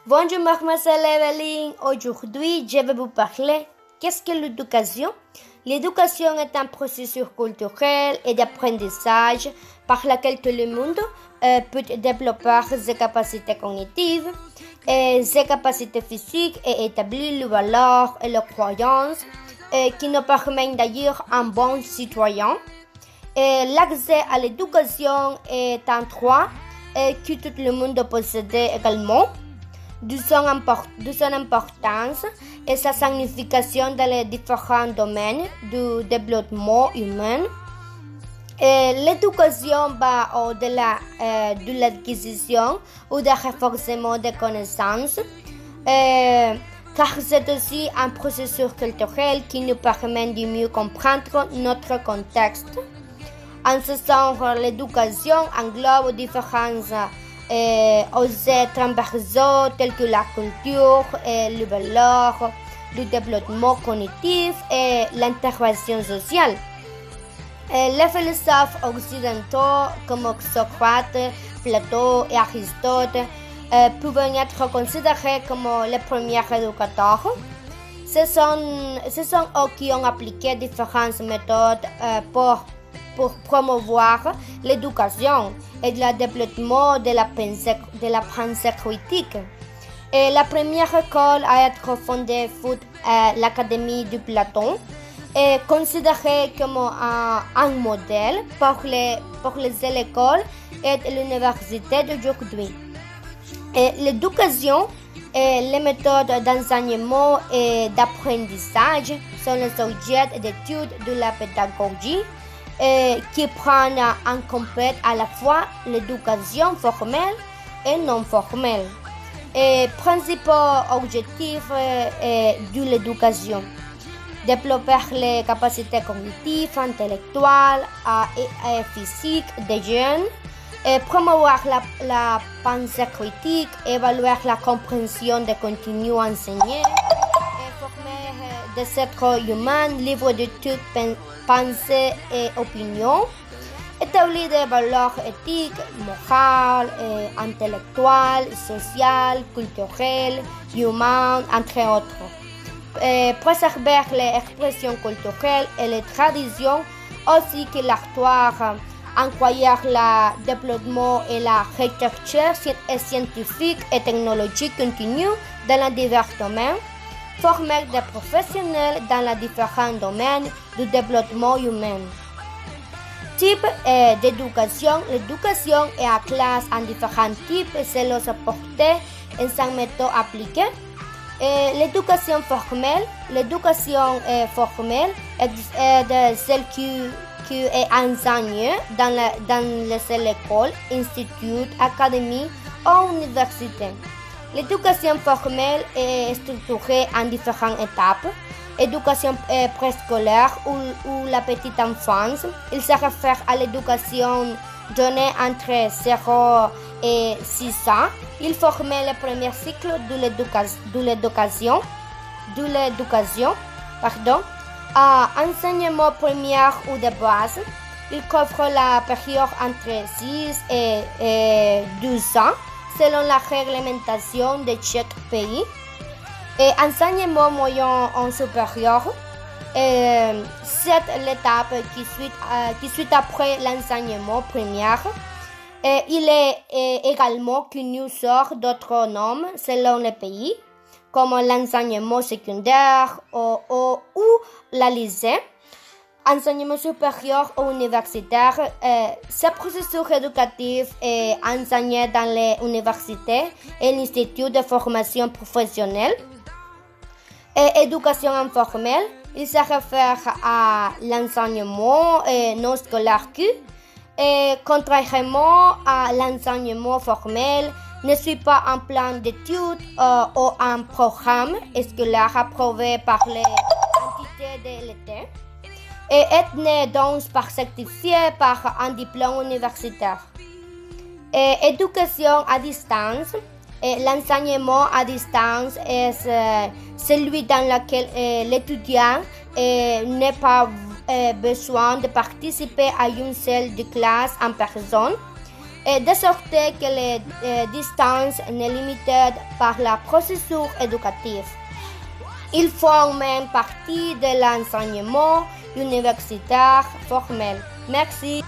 Bonjour, mademoiselle Eveline. Aujourd'hui, je vais vous parler. Qu'est-ce que l'éducation? L'éducation est un processus culturel et d'apprentissage par lequel tout le monde peut développer ses capacités cognitives, et ses capacités physiques et établir les valeurs et les croyances qui nous permettent d'ailleurs un bon citoyen. L'accès à l'éducation est un droit que tout le monde possède également. De son importance et sa signification dans les différents domaines du développement humain. L'éducation va au-delà de l'acquisition ou du renforcement des connaissances, car c'est aussi un processus culturel qui nous permet de mieux comprendre notre contexte. En ce sens, l'éducation englobe différentes aspects transversaux tels que la culture, les valeurs, le développement cognitif et l'intervention sociale. Les philosophes occidentaux comme Socrate, Platon et Aristote pouvaient être considérés comme les premiers éducateurs. Ce sont eux qui ont appliqué différentes méthodes pour promouvoir l'éducation et le développement de la pensée critique. Et la première école à être fondée fut l'Académie de Platon, et considérée comme un modèle pour les écoles et l'université d'aujourd'hui. L'éducation et les méthodes d'enseignement et d'apprentissage sont les objets d'étude de la pédagogie qui prennent en compte à la fois l'éducation formelle et non formelle. Principaux objectifs de l'éducation: développer les capacités cognitives, intellectuelles et physiques des jeunes, promouvoir la pensée critique, évaluer la compréhension des contenus enseignés, former des êtres humains libres de toute pensée et opinion, établir des valeurs éthiques, morales, intellectuelles, sociales, culturelles, humaines, entre autres. Préserver les expressions culturelles et les traditions, ainsi que l'histoire, inclure le développement et la recherche scientifique et technologique continue dans les divers domaines, former des professionnels dans les différents domaines du développement humain. Type d'éducation: l'éducation est en classe en différents types selon sa portée et sa méthode appliquée. L'éducation formelle est celle qui est enseignée dans les écoles, instituts, académies ou universités. L'éducation formelle est structurée en différentes étapes. Éducation préscolaire ou la petite enfance. Il se réfère à l'éducation donnée entre 0 et 6 ans. Il formait le premier cycle de l'éducation. Enseignement primaire ou de base. Il couvre la période entre 6 et 12 ans selon la réglementation de chaque pays. Et enseignement moyen en supérieur, c'est l'étape qui suit après l'enseignement primaire. Il est également connu sur d'autres noms selon les pays, comme l'enseignement secondaire ou la lycée. Enseignement supérieur ou universitaire, ce processus éducatif est enseigné dans les universités et l'institut de formation professionnelle. Éducation informelle, il se réfère à l'enseignement non scolaire qui, contrairement à l'enseignement formel, ne suit pas un plan d'études ou un programme scolaire approuvé par les entités de l'État, et est né donc par certifié par un diplôme universitaire. Éducation à distance. L'enseignement à distance est celui dans lequel l'étudiant n'a pas besoin de participer à une seule classe en personne. de sorte que les distances n'est limitée par le processus éducatif. Ils forment partie de l'enseignement universitaire formel. Merci.